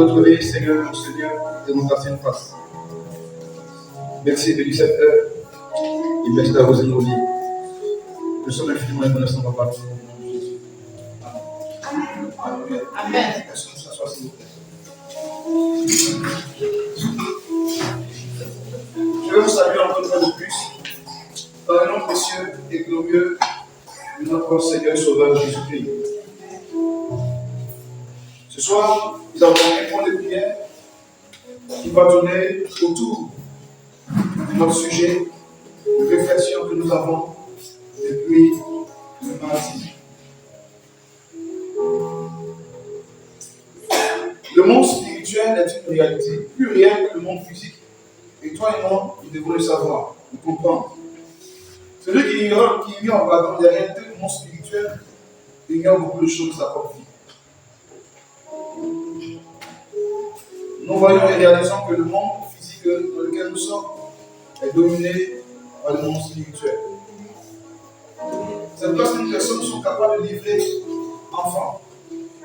notre vie, Seigneur, mon Seigneur, de nous passer une face. Merci de cette heure et merci d'avoir osé nos vies. Nous sommes infiniment reconnaissants, Papa. Amen. Amen. Est-ce que nous s'assoit, s'il vous plaît? Je vais vous saluer encore une fois de plus dans le nom précieux et glorieux de notre Seigneur et Sauveur Jésus-Christ. Ce soir, nous avons un point de prière qui va tourner autour de notre sujet de réflexion que nous avons depuis le mardi. Le monde spirituel est une réalité plus réelle que le monde physique. Et toi et moi, nous devons le savoir, le comprendre. Celui qui ignore pardon, les réalités du monde spirituel ignore beaucoup de choses de sa propre vie. Nous voyons et réalisons que le monde physique dans lequel nous sommes est dominé par le monde spirituel. Cette personne sont capables de livrer enfants,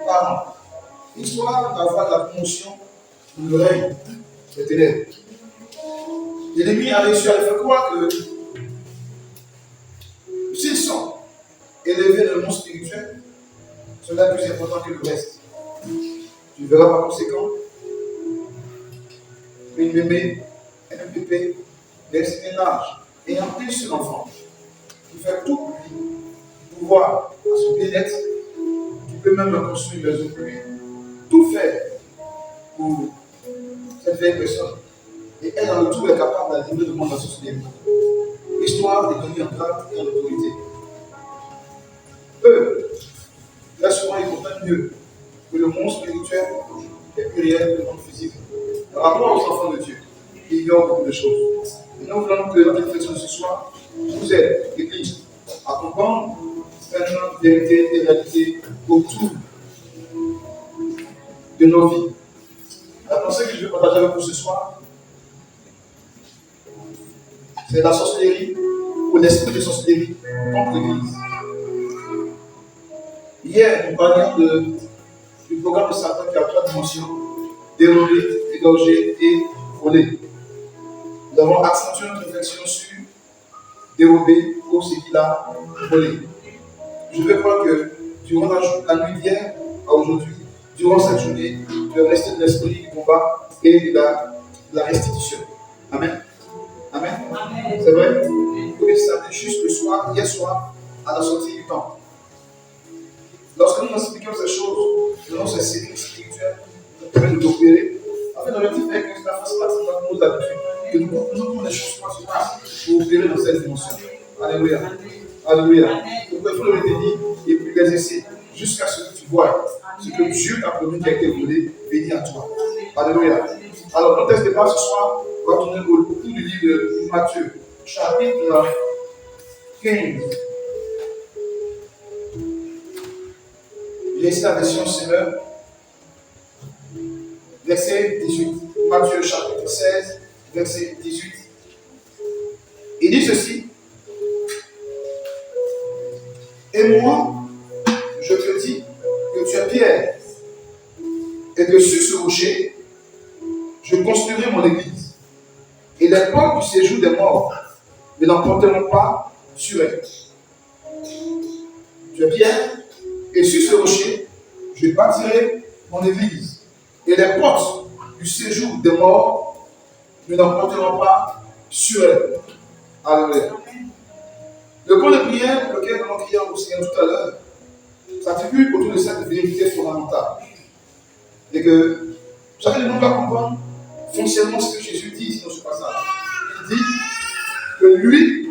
parents, histoire d'avoir la promotion de le règne des ténèbres. L'ennemi a réussi à le faire croire que s'ils sont élevés dans le monde spirituel, cela est plus important que le reste. Tu verras par conséquent une mémé, un pépé, des ménages, ayant pris sur l'enfant, qui fait tout pour lui, pouvoir à son bien-être, qui peut même construire une maison pour lui, tout faire pour cette vieille personne. Et elle, en retour, est capable d'aligner le monde dans son cinéma. Histoire de gagner en grade et en autorité. Eux, là souvent, ils comprennent mieux que le monde spirituel est plus réel que le monde physique. Par rapport aux enfants de Dieu, ils ignorent beaucoup de choses. Et nous voulons que notre réflexion de ce soir vous aide, l'Église, à comprendre certaines vérités et réalités autour de nos vies. La pensée que je vais partager avec vous ce soir, c'est la sorcellerie ou l'esprit de sorcellerie contre l'Église. Hier, nous parlions du programme de Satan qui a 3 dimensions: dérober, égorger et voler. Nous avons accentué notre réflexion sur dérober ou ce qu'il a volé. Je vais croire que durant la nuit d'hier à aujourd'hui, durant cette journée, tu vas rester de l'esprit du combat et de la restitution. Amen. Amen. Amen. C'est vrai? Oui, ça c'était juste le soir, hier soir, à la sortie du temple. Lorsque nous expliquons ces choses, nous avons ces séries spirituelles qui permettent de l'opérer. En fait, l'objectif est que cela fasse partie de nos habitudes, que nous comprenons les choses qui se passent pour opérer dans cette dimension. Alléluia. Alléluia. Donc il faut le retenir et puis l'exercer jusqu'à ce que tu vois ce que Dieu t'a promis qui a été volé venir à toi. Alléluia. Alors, notre texte de base ce soir va tourner autour du livre de Matthieu, chapitre 15. J'ai ici la version Seigneur, verset 18. Matthieu, chapitre 16, verset 18. Il dit ceci: et moi, je te dis que tu es Pierre, et que sur ce rocher, je construirai mon église, et les portes du séjour des morts ne l'emporteront pas sur elle. Tu es Pierre, et sur ce rocher, je bâtirai mon église, et les portes du séjour des morts ne l'emporteront pas sur elle. Alléluia. Le point de prière, lequel nous avons crié au Seigneur tout à l'heure, s'articule autour de cette vérité fondamentale. Et que chacun de nous doit comprendre foncièrement ce que Jésus dit ici dans ce passage. Il dit que lui,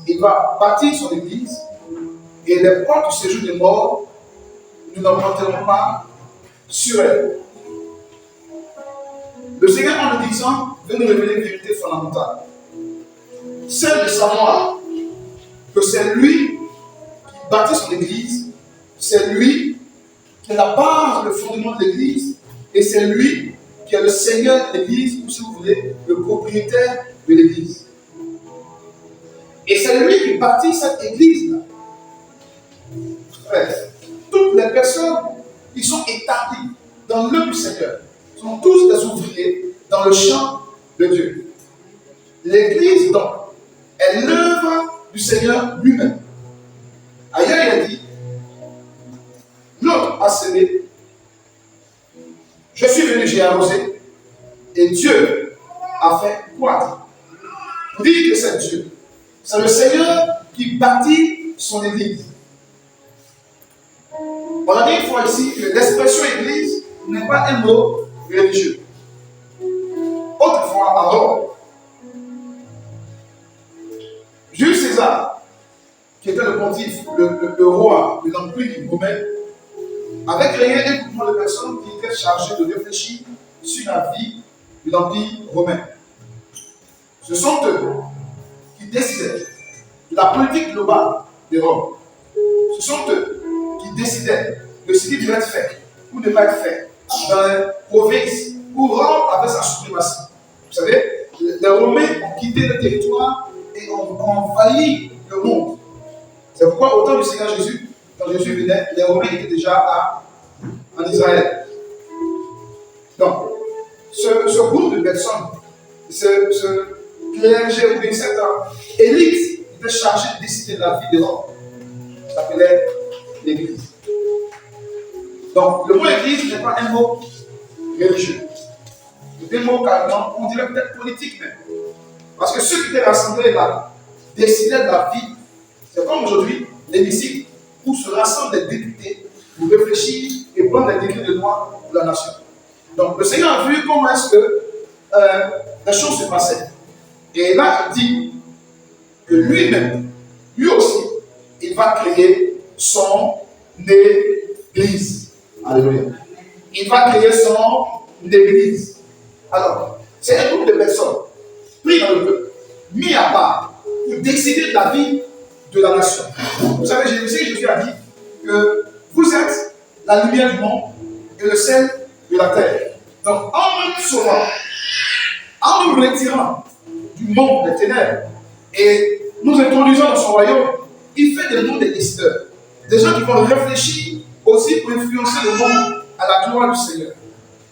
il va bâtir son église et les portes du séjour des morts ne l'emporteront pas sur elle. Le Seigneur, en le disant, veut nous révéler une vérité fondamentale. Celle de savoir que c'est lui qui bâtit son église, c'est lui qui est la base, le fondement de l'église, et c'est lui qui est le Seigneur de l'église, ou si vous voulez, le propriétaire de l'église. Et c'est lui qui bâtit cette église-là. Frère, toutes les personnes qui sont établies dans l'œuvre du Seigneur sont sont tous des ouvriers dans le champ de Dieu. L'Église, donc, est l'œuvre du Seigneur lui-même. Ailleurs, il a dit, l'autre a semé, je suis venu, j'ai arrosé, et Dieu a fait croître. Vous dites que c'est Dieu. C'est le Seigneur qui bâtit son Église. On a dit une fois ici que l'expression Église n'est pas un mot religieux. Autrefois, à Rome, Jules César, qui était le pontife, le roi de l'Empire romain, avait créé un groupement de personnes qui étaient chargées de réfléchir sur la vie de l'Empire romain. Ce sont eux qui décidaient de la politique globale de Rome. Ce sont eux qui décidaient de ce qui devait être fait ou ne pas être fait dans les provinces où Rome avait sa suprématie. Vous savez, les Romains ont quitté le territoire et ont envahi le monde. C'est pourquoi au temps du Seigneur Jésus, quand Jésus venait, les Romains étaient déjà en Israël. Donc, ce groupe de personnes, ce clergé ou bien cette élite était chargée de décider de la vie de l'homme. Ça s'appelait l'Église. Donc, le mot Église n'est pas un mot religieux. C'est un mot carrément, on dirait peut-être politique même. Parce que ceux qui étaient rassemblés là décidaient de la vie. C'est comme aujourd'hui, l'hémicycle, où se rassemblent les députés pour réfléchir et prendre les décrets de loi pour la nation. Donc, le Seigneur a vu comment est-ce que les choses se passaient. Et là, il dit que lui-même, lui aussi, il va créer son Église. Alléluia. Il va créer son Église. Alors, c'est un groupe de personnes pris dans le peuple, mis à part, pour décider de la vie de la nation. Vous savez, Jésus a dit que vous êtes la lumière du monde et le sel de la terre. Donc, en nous sauvant, en nous retirant du monde des ténèbres et nous introduisant dans son royaume, il fait de nous des décideurs. Des gens qui vont réfléchir aussi pour influencer le monde à la gloire du Seigneur.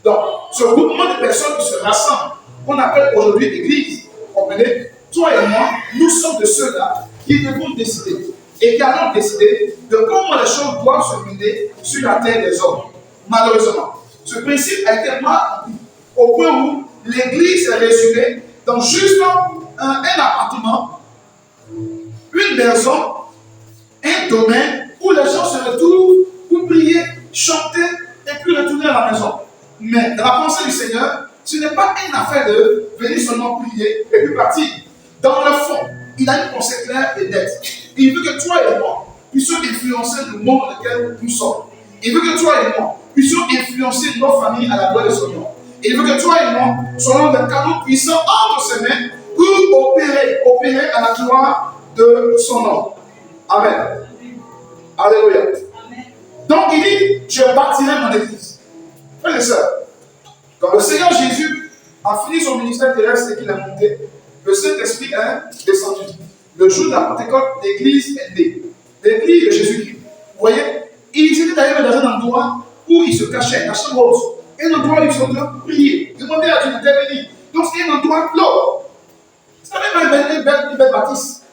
Donc, ce groupement de personnes qui se rassemblent, qu'on appelle aujourd'hui l'Église, comprenez, toi et moi, nous sommes de ceux-là qui devons décider et qui allons décider de comment les choses doivent se mener sur la terre des hommes. Malheureusement, ce principe a été mal compris au point où l'Église est résumée dans juste un appartement, une maison, un domaine où les gens se retrouvent pour prier, chanter et puis retourner à la maison. Mais dans la pensée du Seigneur, ce n'est pas une affaire de venir seulement prier et puis partir. Dans le fond, il a une pensée claire et nette. Il veut que toi et moi puissions influencer le monde dans lequel nous sommes. Il veut que toi et moi puissions influencer nos familles à la gloire de son nom. Il veut que toi et moi soyons des canaux puissants entre ses mains pour opérer à la gloire de son nom. Amen. Alléluia. Donc il dit, je bâtirai mon église. Frères et sœurs, quand le Seigneur Jésus a fini son ministère terrestre et qu'il est monté, le Saint-Esprit est descendu. Le jour de la Pentecôte, l'église est née. L'église de Jésus-Christ. Vous voyez, ils étaient d'ailleurs dans un endroit où ils se cachaient, la chambre haute. Un endroit où ils sont en train de prier, demander à Dieu d'intervenir. Donc c'est un endroit clos. C'est même une belle bâtisse.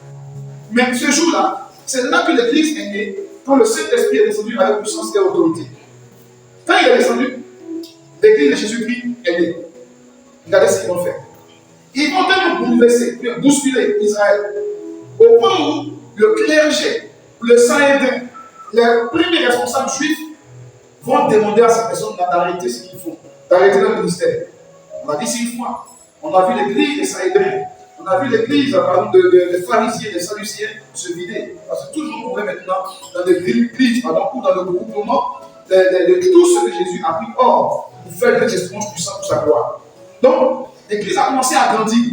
Mais ce jour-là, c'est là que l'église est née, quand le Saint-Esprit est descendu avec puissance et autorité. Quand il est descendu, l'église de Jésus-Christ est née. Regardez ce qu'ils vont faire. Ils vont tellement bouleverser, bousculer Israël, au point où le clergé, le Sanhédrin, les premiers responsables juifs vont demander à ces personnes d'arrêter ce qu'ils font, d'arrêter leur ministère. On a dit 6 fois. On a vu l'église des Sanhédrins. On a vu l'église des pharisiens, des sadducéens se vider. Parce que tout le monde pourrait maintenant, dans des églises, ou dans le groupement de tout ce que Jésus a pris hors pour faire des testaments puissants pour sa gloire. Donc, l'église a commencé à grandir,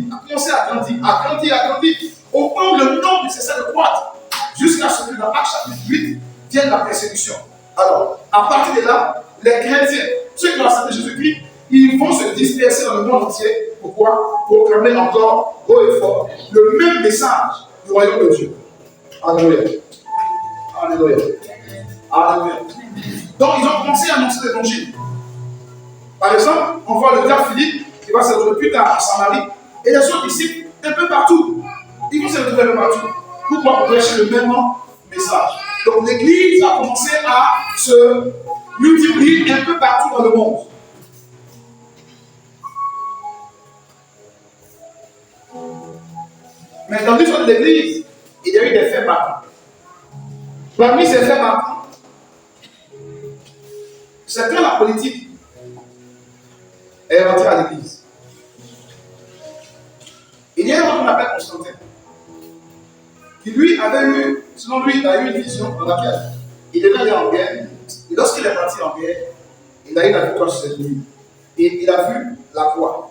au point où le nombre ne cessait de croître, jusqu'à ce que dans Actes chapitre 8 vienne la persécution. Alors, à partir de là, les chrétiens, ceux qui ont accepté Jésus-Christ, ils vont se disperser dans le monde entier. Pourquoi? Pour proclamer encore haut et fort le même message du royaume de Dieu. Alléluia. Alléluia. Alléluia. Donc, ils ont commencé à annoncer l'évangile. Par exemple, on voit le diable Philippe qui va se retrouver plus tard en Samarie et les autres disciples un peu partout. Ils vont se retrouver un peu partout. Pourquoi? Pour prêcher le même message. Donc l'église a commencé à se multiplier un peu partout dans le monde. Mais dans l'histoire de l'église, il y a eu des faits marquants. Parmi ces faits marquants, c'est quand la politique est rentrée à l'église. Il y a un homme qu'on appelle Constantin, qui lui avait eu, selon lui, il a eu une vision dans laquelle il devait aller en guerre. Et lorsqu'il est parti en guerre, il a eu la victoire sur cette nuit. Et il a vu la croix.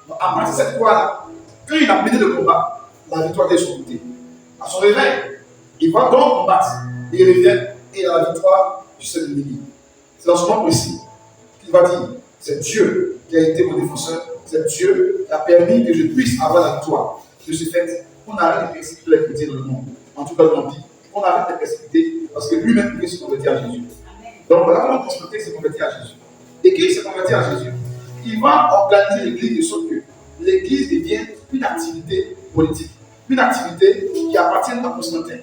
Donc, à partir de cette croix-là, quand il a mené le combat, la victoire était de son côté. À son réveil, il va donc combattre. Il revient et il a la victoire sur cette nuit. C'est dans ce moment précis qu'il va dire, c'est Dieu qui a été mon défenseur, c'est Dieu qui a permis que je puisse avoir la victoire. De ce fait, on arrête de persécuter les chrétiens dans le monde, en tout cas dans le monde. On arrête de persécuter parce que lui-même il s'est converti à Jésus. Donc voilà comment Constantin s'est converti à Jésus. Et qu'il s'est converti à Jésus, il va organiser l'église de sorte que l'église devienne une activité politique, une activité qui appartient à Constantin.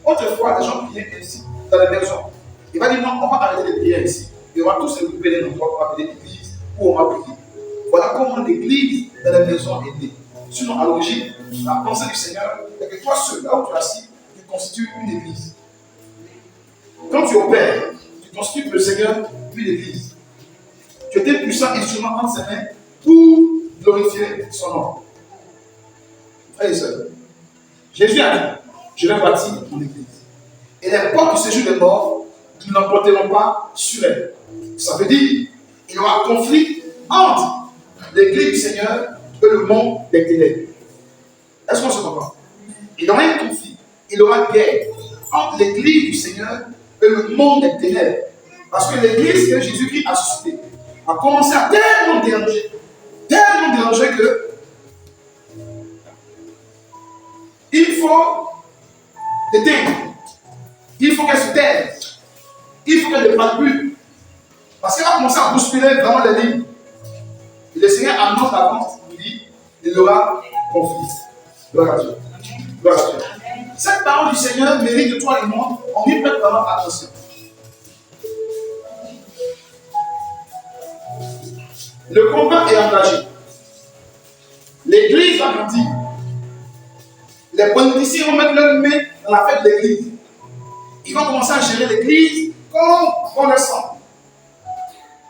Autrefois, les gens priaient ainsi dans les maisons. Il va dire non, on va arrêter de prier ici. Et on va tous se regrouper les endroits pour appeler l'église où on va prier. Voilà comment l'église dans les maisons est née. Sinon, à l'origine, la pensée du Seigneur est que toi seul, là où tu es assis, tu constitues une église. Quand tu opères, tu constitues pour le Seigneur une église. Tu étais puissant instrument entre ses mains pour glorifier son nom. Frères et sœurs, Jésus a dit, je vais bâtir mon église. Et les portes du séjour des morts ne l'emporteront pas sur elle. Ça veut dire qu'il y aura un conflit entre l'église du Seigneur et le monde des ténèbres. Est-ce qu'on se comprend? Il y aura un conflit, il y aura une guerre entre l'église du Seigneur et le monde des ténèbres. Parce que l'église que Jésus-Christ a suscitée a commencé à tellement déranger que il faut l'éteindre. Il faut qu'elle se taise. Il faut qu'elle ne parle plus. Parce qu'elle va commencer à bousculer vraiment les lignes. Et le Seigneur annonce d'avance, il dit, il y aura conflit. Gloire à Dieu. Gloire à Dieu. Cette parole du Seigneur mérite de toi et moi, on y prête vraiment attention. Le combat est engagé. L'église va grandir. Les politiciens vont mettre leur main dans la fête de l'église. Ils vont commencer à gérer l'église comme on le sent.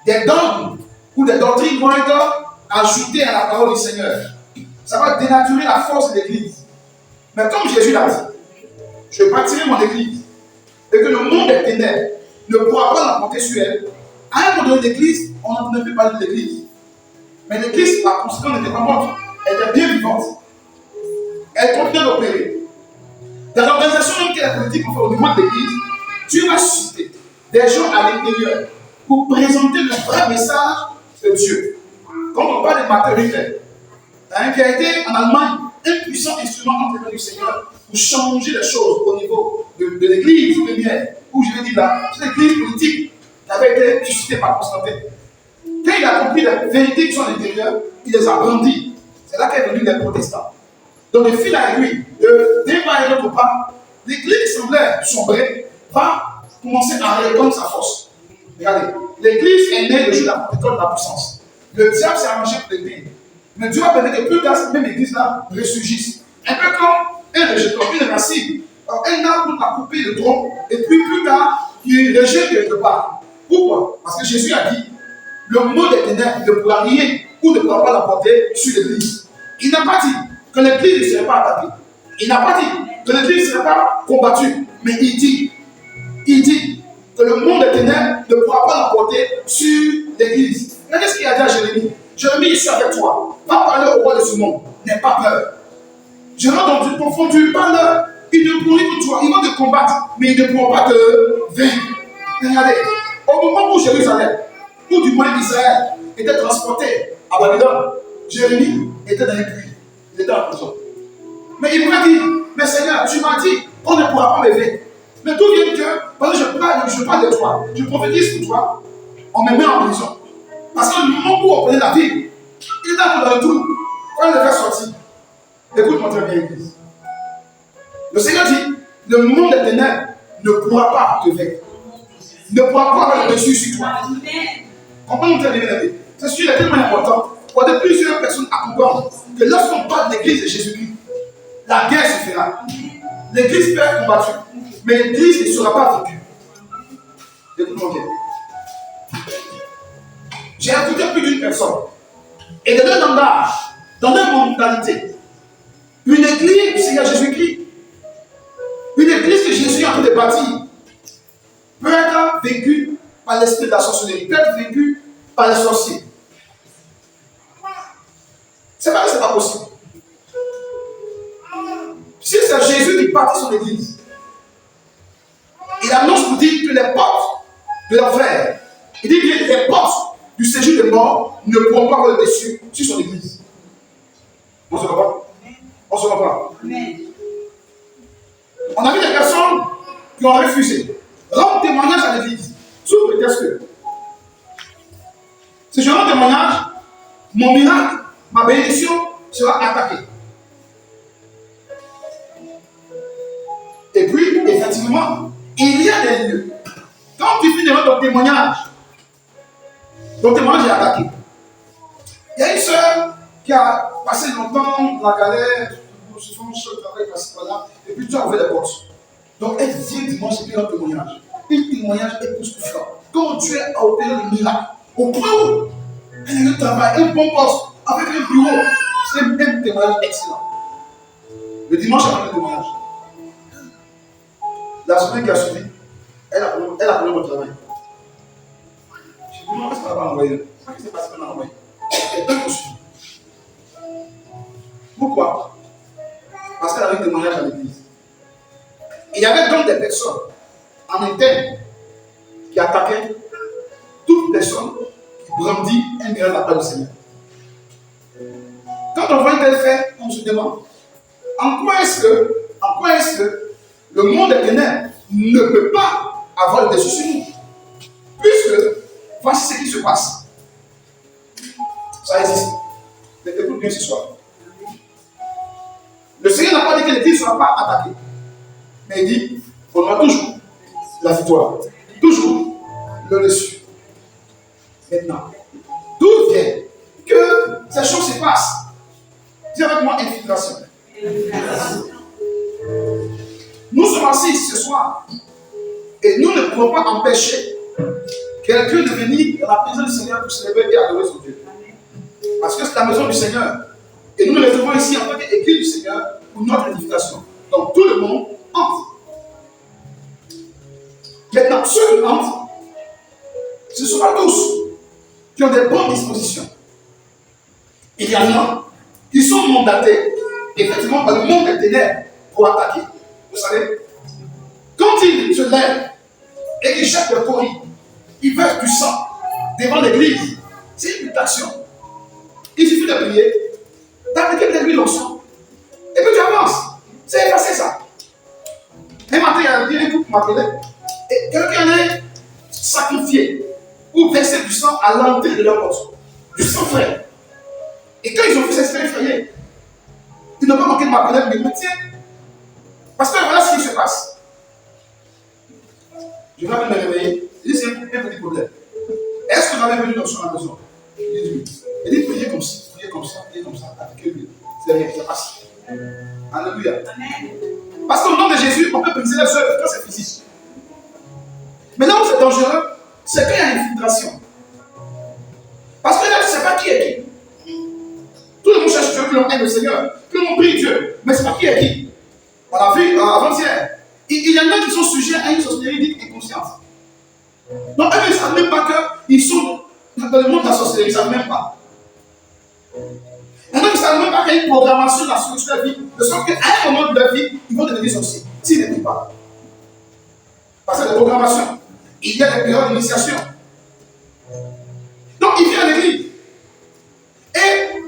Des dogmes ou des doctrines vont être ajoutées à la parole du Seigneur. Ça va dénaturer la force de l'église. Mais comme Jésus l'a dit, je bâtirai mon église et que le monde des ténèbres ne pourra pas l'emporter sur elle. À un moment donné, l'église, on n'entendait plus parler de l'église. Mais l'église, la conséquence n'était pas morte. Elle était bien vivante. Elle continuait d'opérer. Dans l'organisation même que la politique fait au niveau de l'église, Dieu va susciter des gens à l'intérieur pour présenter le vrai message de Dieu. Quand on parle de Martin Luther, qui a été en Allemagne un puissant instrument entre les mains du Seigneur pour changer les choses au niveau de l'église première, où je vais dire là, c'est l'église politique qui avait été suscitée par Constantin. Quand il a compris les vérités qui sont à l'intérieur, il les a brandis. C'est là qu'est venu les protestants. Donc, de fil à aiguille, d'un pas et d'autre part, l'église qui semblait sombrer va commencer à répandre sa force. Regardez, l'église est née le jour de la Pentecôte de la puissance. Le diable s'est arrangé pour l'église. Mais Dieu a permis que plus tard, cette même église-là ressurgisse. Un peu comme un rejeton, une racine. Un arbre a coupé le tronc, et puis plus tard, il rejette quelque part. Pourquoi? Parce que Jésus a dit, le mot des ténèbres ne pourra rien ou ne pourra pas l'emporter sur l'église. Il n'a pas dit que l'église ne serait pas attaquée. Il n'a pas dit que l'église ne serait pas combattue. Mais il dit que le monde des ténèbres ne pourra pas l'emporter sur l'église. Regardez ce qu'il a dit à Jérémie. Jérémie, je suis avec toi. Va parler au roi de ce monde. N'aie pas peur. Je rentre dans du profond, tu parles. Ils ne pourront que toi. Ils vont te combattre, mais ils ne pourront pas te vaincre. Regardez, au moment où Jérusalem, ou du moins Israël, était transporté à Babylone, Jérémie était dans les puits. Il était en prison. Mais il m'a dit, mais Seigneur, tu m'as dit, on ne pourra pas me vaincre. Mais d'où vient que, pendant que je parle de toi, je prophétise pour toi, on me met en prison. Parce que le moment où on prenait la vie, il était un peu dans le trou. Quand il le fait sortir, écoute-moi très bien, Église. Le Seigneur dit, le monde des ténèbres ne pourra pas te vaincre. Ne pourra pas avoir le dessus sur toi. Comprends-nous très bien, amis. Ce sujet est tellement important. Pour que plusieurs personnes à comprendre que lorsqu'on parle de l'église de Jésus-Christ, la guerre se fera. L'église peut être combattue, mais l'église ne sera pas vaincue. Écoute-moi bien. J'ai écouté plus d'une personne. Et dans leur langage, dans leur mentalité, une église du Seigneur Jésus-Christ, une église que Jésus est en train de bâtir, peut être vécue par l'esprit de la sorcellerie, peut être vécue par les sorciers. C'est pas que ce n'est pas possible. Si c'est Jésus qui bâtit son église, il annonce pour dire que les portes de l'enfer, il dit que les portes du séjour des morts ne pourront pas avoir le dessus sur son église. On se reprend. On se reprend. On a vu des personnes qui ont refusé rendre témoignage à l'église. Sous prétexte que si je rends témoignage, mon miracle, ma bénédiction sera attaquée. Et puis, effectivement, il y a des lieux. Quand tu finis de rendre ton témoignage est attaqué. Il y a une sœur qui a passé longtemps dans la galère, souvent le travail passé par là, et puis tu as ouvert les portes. Donc elle vient dimanche et puis un témoignage. Un témoignage époustouflant. Quand Dieu a opéré le miracle, au point où elle a eu un travail, un bon poste, avec un bureau, c'est un témoignage excellent. Le dimanche, elle a fait le témoignage. La semaine qui a suivi, elle a pris mon travail. Je dis, comment est-ce qu'elle va envoyer? Qu'est-ce qui s'est passé qu'elle a envoyé? Elle peut poursuivre. Pourquoi? Parce qu'elle avait un témoignage à l'église. Il y avait donc des personnes en interne qui attaquaient toute personne qui brandit un grand appel au Seigneur. Quand on voit un tel fait, on se demande en quoi est-ce que le monde des ténèbres ne peut pas avoir le dessus sur nous. Puisque, voici ce qui se passe. Ça existe. Mais écoute bien ce soir. Le Seigneur n'a pas dit que l'église ne sera pas attaquée. Mais il dit qu'on aura toujours la victoire. Toujours le dessus. Maintenant, d'où vient que ces choses se passent? Dis avec moi infiltration. Nous sommes assis ce soir et nous ne pouvons pas empêcher quelqu'un de venir dans la présence du Seigneur pour se lever et adorer son Dieu. Parce que c'est la maison du Seigneur. Et nous nous retrouvons ici en tant qu'église du Seigneur pour notre édification. Donc tout le monde entre. Maintenant, ceux qui entrent, ce ne sont pas tous qui ont des bonnes dispositions. Il y en a qui sont mandatés, effectivement, par le monde des ténèbres pour attaquer. Vous savez, quand ils se lèvent et qu'ils cherchent le courrier, ils versent du sang devant l'église. C'est une action. Il suffit de prier, d'appliquer de l'huile au sang, et puis tu avances. C'est effacé ça. Un matin, il y a un couple qui m'appelait, et quelqu'un allait sacrifier ou verser du sang à l'entrée de leur poste. Du sang frais. Et quand ils ont vu cette expérience effrayée, ils n'ont pas manqué de m'appeler, mais ils me tiennent. Parce que voilà ce qui se passe. Je vais me réveiller. Il dit, c'est un petit problème. Est-ce que j'avais venu dans la maison? Il dit, oui. Il dit, priez comme ça, avec lui. C'est rien, c'est facile. Alléluia. Parce qu'au nom de Jésus, on peut briser les œuvres quand c'est physique. Mais là où c'est dangereux, c'est qu'il y a une infiltration. Parce que là, tu ne sais pas qui est qui. Tout le monde cherche Dieu, tout le monde aime le Seigneur, tout le monde prie Dieu, mais ce n'est pas qui est qui. On l'a vu avant-hier. Il y en a qui sont sujets à une sorcellerie dite inconsciente. Donc, eux, ils ne savent même pas qu'ils sont dans le monde de la sorcellerie, ils ne savent même pas. Il y en a qui ne savent même pas qu'il y a une programmation dans leur vie, de sorte qu'à un moment de leur vie, ils vont devenir sorciers, s'ils ne prient pas. Parce que la programmation, il y a des périodes d'initiation. Donc, il vient à l'église. Et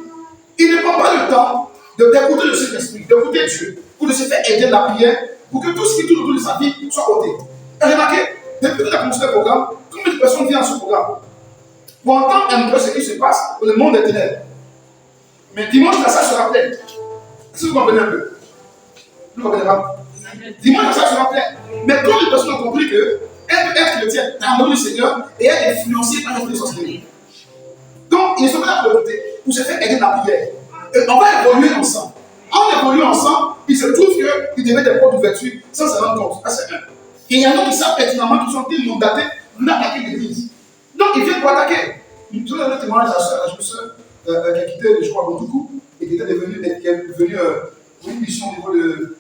il ne prend pas le temps d'écouter le Saint-Esprit, d'écouter Dieu, pour de se faire aider de la prière, pour que tout ce qui tourne autour de sa vie soit ôté. Et remarquez, depuis qu'il a commencé le programme, combien de personnes viennent à ce programme? pour entendre un peu ce qui se passe dans le monde des ténèbres. Mais dimanche, la salle sera pleine. Est-ce que vous comprenez un peu? Vous ne comprenez pas? Dimanche, la salle sera pleine. Mais comme les personnes ont compris que elle peut être chrétienne dans le nom du Seigneur et être influencée par l'esprit de sorcellerie. Donc, ils sont là pour côté pour se faire aider dans la prière. Et on va évoluer ensemble. En évoluant ensemble, il se trouve qu'ils devaient des portes d'ouverture sans se rendre compte. Ça, c'est un. Et il y en a qui savent pertinemment qu'ils sont mandatés pour attaquer l'église. Donc, ils viennent pour attaquer. Je vous donne un témoignage à la jeune qui a quitté, je crois, Bontoukou, et qui est devenue pour une mission au niveau de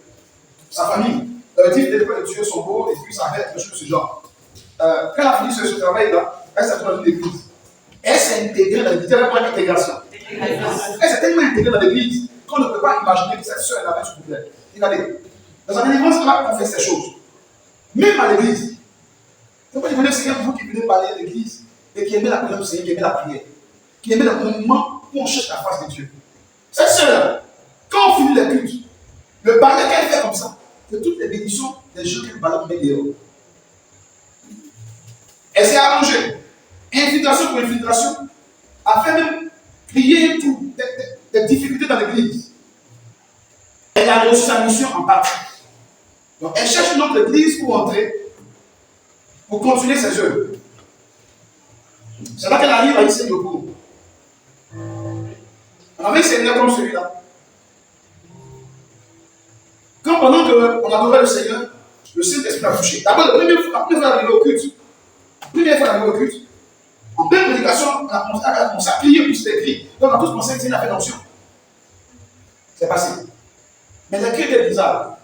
sa famille. Elle dit qu'il était prêt de tuer son beau, et puis ça arrête, quelque chose de ce genre. Quand elle a fini ce travail-là, elle s'est retrouvée dans une église. Elle s'est intégrée dans l'église, elle a une intégration. Elle s'est tellement intégrée dans l'église qu'on ne peut pas imaginer que cette soeur avait ce problème. Regardez, dans un délivrance, elle a confessé ces choses. Même à l'église. C'est pas le Seigneur, vous qui venez parler à l'église et qui aimez la prière du Seigneur, qui aimez la prière, qui aimez le moment où on cherche la face de Dieu. Cette soeur, quand on finit les cultes, le balai qu'elle fait comme ça, c'est toutes les bénédictions des gens qui balai met dehors. Elle s'est arrangée, infiltration pour infiltration, a fait même crier tout, des difficultés dans l'église. Elle a reçu sa mission en partie. Donc elle cherche une autre église pour entrer, pour continuer ses œuvres. C'est là qu'elle arrive à ici le cours. On avait un Seigneur comme celui-là. Quand pendant qu'on adorait le Seigneur, le Saint-Esprit a touché. D'abord, la première fois d'arriver au culte, en pleine prédication, on a commencé à prier pour ces cris. Donc on a tous pensé que c'est une affaire d'onction. C'est passé. Mais les cris étaient bizarres.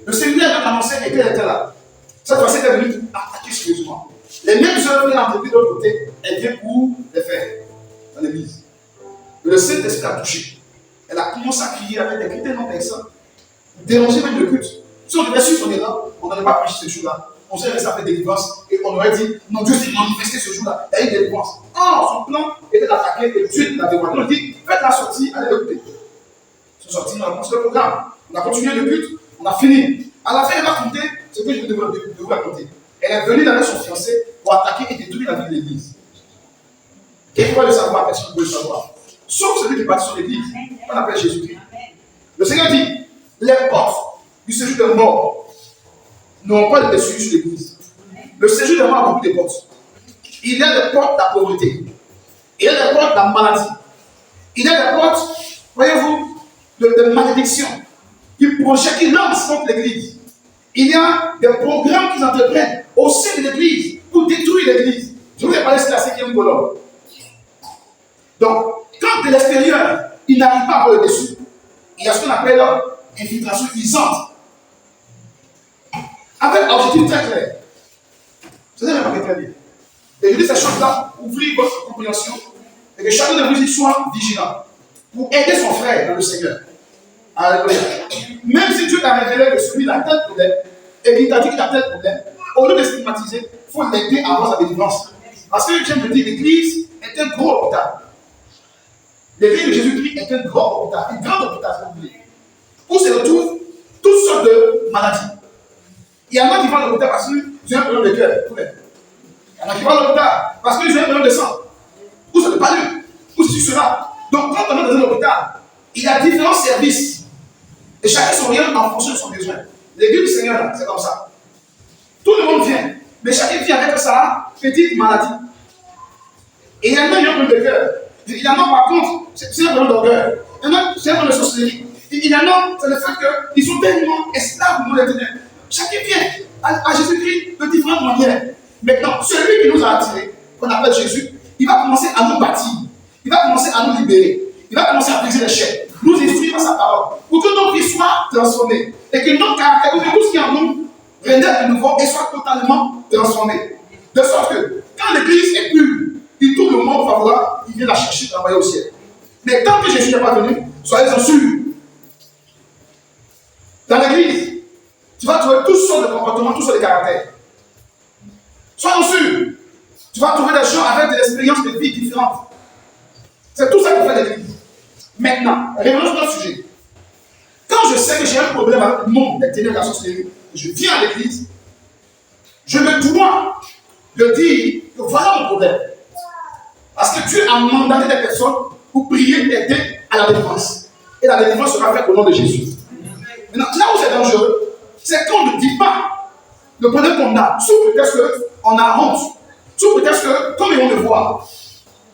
Le séminaire a annoncé et qu'elle était là. Cette fois-ci, elle est venue attaquer sérieusement. Les mêmes œuvres qu'elle a entreprises de l'autre côté, elle vient pour les faire dans l'église. Le Saint-Esprit a touché. Elle a commencé à crier avec des cris tellement vexants, déranger même le culte. Si on devait suivre son élan, on n'aurait pas prêché ce jour-là. On serait resté après délivrance et on aurait dit non, Dieu s'est manifesté ce jour-là. Il y a eu délivrance. Or, son plan était d'attaquer et Dieu l'avait voulu. On dit faites la sortie, allez l'écouter. Ils sont sortis, on a commencé le programme. On a continué le culte, on a fini. À la fin, elle va compter ce que je vais vous raconter. Elle est venue avec son fiancé pour attaquer et détruire la vie de l'église. Quelqu'un doit le savoir, personne ne peut le savoir. Sauf celui qui bâtit sur l'église, qu'on appelle Jésus-Christ. Le Seigneur dit les portes du séjour de mort n'ont pas de dessus sur l'église. Le séjour de mort a beaucoup de portes. Il y a des portes de la pauvreté. Il y a des portes de la maladie. Il y a des portes, voyez-vous, de malédiction qui lancent contre l'église. Il y a des programmes qu'ils entreprennent au sein de l'église pour détruire l'église. Je vous ai parlé de la 5e colonne. Donc, quand de l'extérieur, il n'arrive pas à avoir le dessus, il y a ce qu'on appelle infiltration usante. Avec un objectif très clair. Vous avez remarqué très bien. Et je dis ces choses-là, ouvrez votre compréhension et que chacun de vous y soit vigilant pour aider son frère dans le Seigneur. Alléluia. Même si Dieu t'a révélé que celui-là a tel problème et qu'il t'a dit qu'il a tel problème, au lieu de stigmatiser, il faut l'aider à avoir sa délivrance. Parce que j'aime le dire, l'église est un gros hôpital. L'église de Jésus-Christ est un grand hôpital, un grand hôpital, si vous voulez, où se retrouvent toutes sortes de maladies. Il y en a qui vont à l'hôpital parce qu'ils ont un problème de cœur. Il y en a qui vont à l'hôpital parce qu'ils ont un problème de sang. Ou c'est de palud. Ou c'est cela. Donc, quand on est dans un hôpital, il y a différents services. Et chacun s'oriente en fonction de son besoin. L'église du Seigneur, c'est comme ça. Tout le monde vient. Mais chacun vient avec sa petite maladie. Et il y en a qui ont un problème de cœur. Il y en a par contre, c'est un problème d'orgueil. Il y en a, c'est un problème de sorcellerie. Il y en a, c'est le fait qu'ils sont tellement esclaves du monde éternel. Chacun vient à Jésus-Christ de différentes manières. Maintenant, celui qui nous a attirés, qu'on appelle Jésus, il va commencer à nous bâtir. Il va commencer à nous libérer. Il va commencer à briser les chaînes. Nous instruire par sa parole. Pour que notre vie soit transformée. Et que notre caractère, que tout ce qui est en nous, renaisse de nouveau et soit totalement transformé. De sorte que, quand l'église est pure, il tourne le monde favorable, il vient la chercher, l'envoyer au ciel. Mais tant que Jésus n'est pas venu, soyez-en sûrs. Dans l'église, tu vas trouver toutes sortes de comportements, toutes sortes de caractères. Soyons sûrs. Tu vas trouver des gens avec des expériences de vie différentes. C'est tout ça qu'on fait l'église. Maintenant, revenons sur notre sujet. Quand je sais que j'ai un problème avec le monde des ténèbres de la sorcellerie, je viens à l'église, je me dois de dire que voilà mon problème. Parce que Dieu a mandaté des personnes pour prier et aider à la délivrance. Et la délivrance sera faite au nom de Jésus. Maintenant, là où c'est dangereux, c'est qu'on ne dit pas le problème qu'on a, sous prétexte qu'on a honte, sous prétexte que, comme ils vont le voir,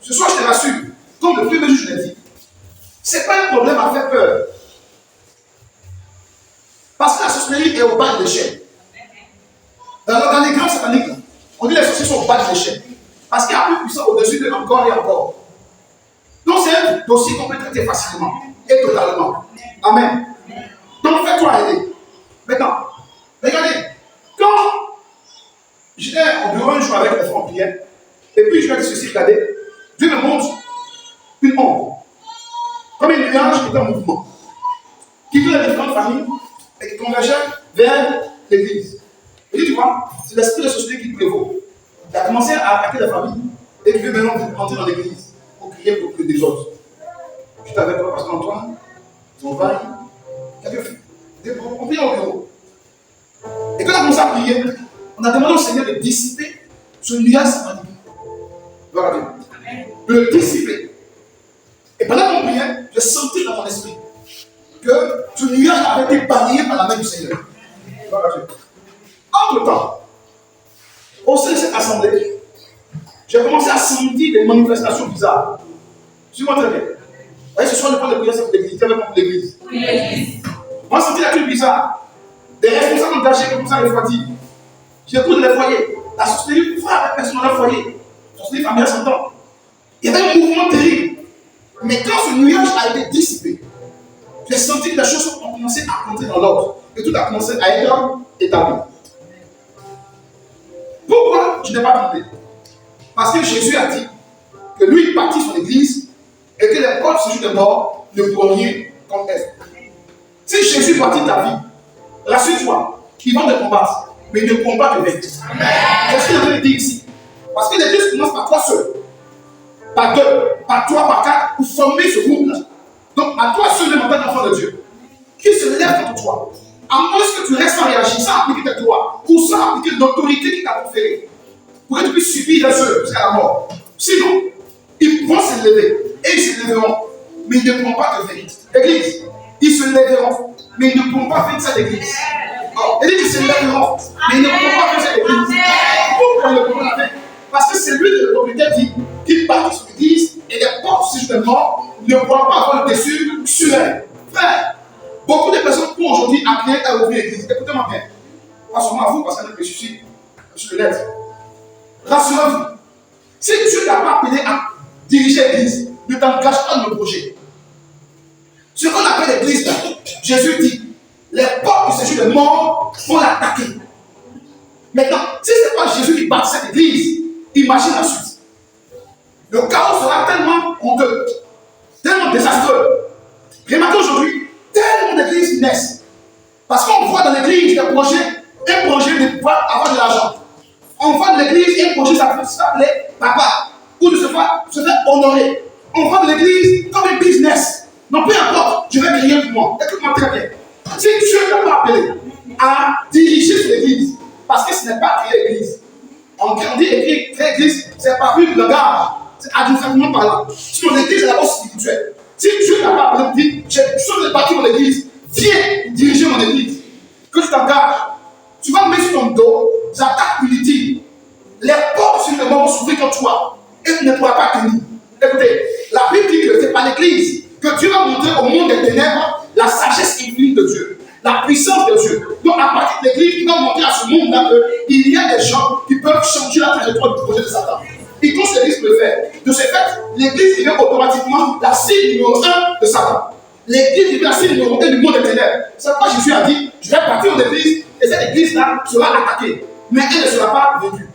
ce soir je te rassure, comme le premier jour je l'ai dit, ce n'est pas un problème à faire peur. Parce que la sorcellerie est au bas de l'échelle. Dans les grands sataniques, on dit que les sorciers sont au bas de l'échelle. Parce qu'il y a plus puissant au-dessus de encore et encore. Donc c'est un dossier qu'on peut traiter facilement et totalement. Amen. Donc fais-toi aider. Maintenant, regardez, quand j'étais au bureau un jour avec les frères en prière, et puis je lui ai dit ceci, regardez, Dieu me montre une ombre, comme une nuage qui est en mouvement, qui vient de différentes familles et qui convergeait vers l'église. Et tu vois, c'est l'esprit de société qui prévaut. Il a commencé à attaquer la famille et qui veut maintenant entrer dans l'église pour crier pour que des autres. J'étais avec le pasteur Antoine, son vaille, on vient au bureau. Et quand on a commencé à prier, on a demandé au Seigneur de dissiper ce nuage satanique. De le dissiper. Et pendant qu'on priait, j'ai senti dans mon esprit que ce nuage avait été balayé par la main du Seigneur. Entre-temps, au sein de cette assemblée, j'ai commencé à sentir des manifestations bizarres. Suis-moi très bien. Vous voyez, ce soir, le point de prière, c'est pour l'église. Quel est pour l'église? Moi, j'ai senti des trucs bizarres. Des responsables engagés comme ça, les foyers. J'écoute les foyers. La société frappe les personnes dans le foyer. La société familiale s'entend. Il y avait un mouvement terrible. Mais quand ce nuage a été dissipé, j'ai senti que les choses ont commencé à entrer dans l'ordre. Et tout a commencé à être établi. Pourquoi je n'ai pas compris? Parce que Jésus a dit que lui, il bâtit son église et que les portes de ce jour de mort ne pourront rien contre elle. Si Jésus bâtit ta vie, rassure-toi, ils vont te combattre, mais ils ne pourront pas te vaincre. C'est ce qu'il veut dire ici. Parce que l'église commence par toi seul, par deux, par trois, par quatre, pour former ce groupe-là. Donc, à toi seul, le mandat d'enfant de Dieu, qui se lève contre toi, à moins que tu restes sans réagir, sans appliquer tes droits, ou sans appliquer l'autorité qui t'a conférée, pour que tu puisses subir les œuvres jusqu'à la mort. Sinon, ils vont se lever, et ils se lèveront, mais ils ne pourront pas te vaincre. L'église, ils se lèveront, mais ils ne pourront pas vaincre cette église. L'église, ils se lèveront, mais ils ne pourront pas vaincre cette église. Pourquoi ils ne pourront pas vaincre? Parce que c'est lui de l'autorité dit qu'il bâtit son église, et les portes, si je te mort, ne pourront pas avoir le dessus sur elle. Frère, beaucoup de personnes pour aujourd'hui appeler à ouvrir l'église. Écoutez-moi bien. Pas seulement à vous, parce que je suis sur le net. Rassurez-vous. Si Dieu n'a pas appelé à diriger l'église, ne t'engage pas dans le projet. Ce qu'on appelle l'église, là, Jésus dit, les portes de ce jour de mort vont l'attaquer. Maintenant, si ce n'est pas Jésus qui bâtit cette église, imagine la suite. Le chaos sera tellement honteux, tellement désastreux. Remarquez aujourd'hui, tellement d'églises naissent. Parce qu'on voit dans l'église des projets, un projet de pouvoir avoir de l'argent. On voit dans l'église un projet, ça peut s'appeler papa, ou de se faire honorer. On voit dans l'église comme un business. Non, peu importe, je vais créer pour moi. Écoute-moi très bien. Si Dieu ne t'a pas appelé à diriger cette église, parce que ce n'est pas créer l'église. On dit créer l'église, c'est pas plus de langage, c'est administrativement parlant. Sinon, l'église est d'abord spirituelle. Si Dieu n'a pas appelé, dit, je suis bâti mon église, viens diriger mon église. Que tu t'engages, tu vas mettre sur ton dos des attaques inutiles. Les portes sur le monde vont s'ouvrir contre toi et tu ne pourras pas tenir. Écoutez, la Bible dit que c'est par l'église que Dieu va montrer au monde des ténèbres la sagesse infinie de Dieu, la puissance de Dieu. Donc, à partir de l'église, il va montrer à ce monde-là qu'il y a des gens qui peuvent changer la trajectoire du projet de Satan. Et quand l'église peut le faire, de ce fait, l'église devient automatiquement la cible numéro 1 de Satan. L'église devient la cible numéro 1 du monde des ténèbres. C'est pourquoi Jésus a dit, je vais partir en église et cette église-là sera attaquée. Mais elle ne sera pas vaincue.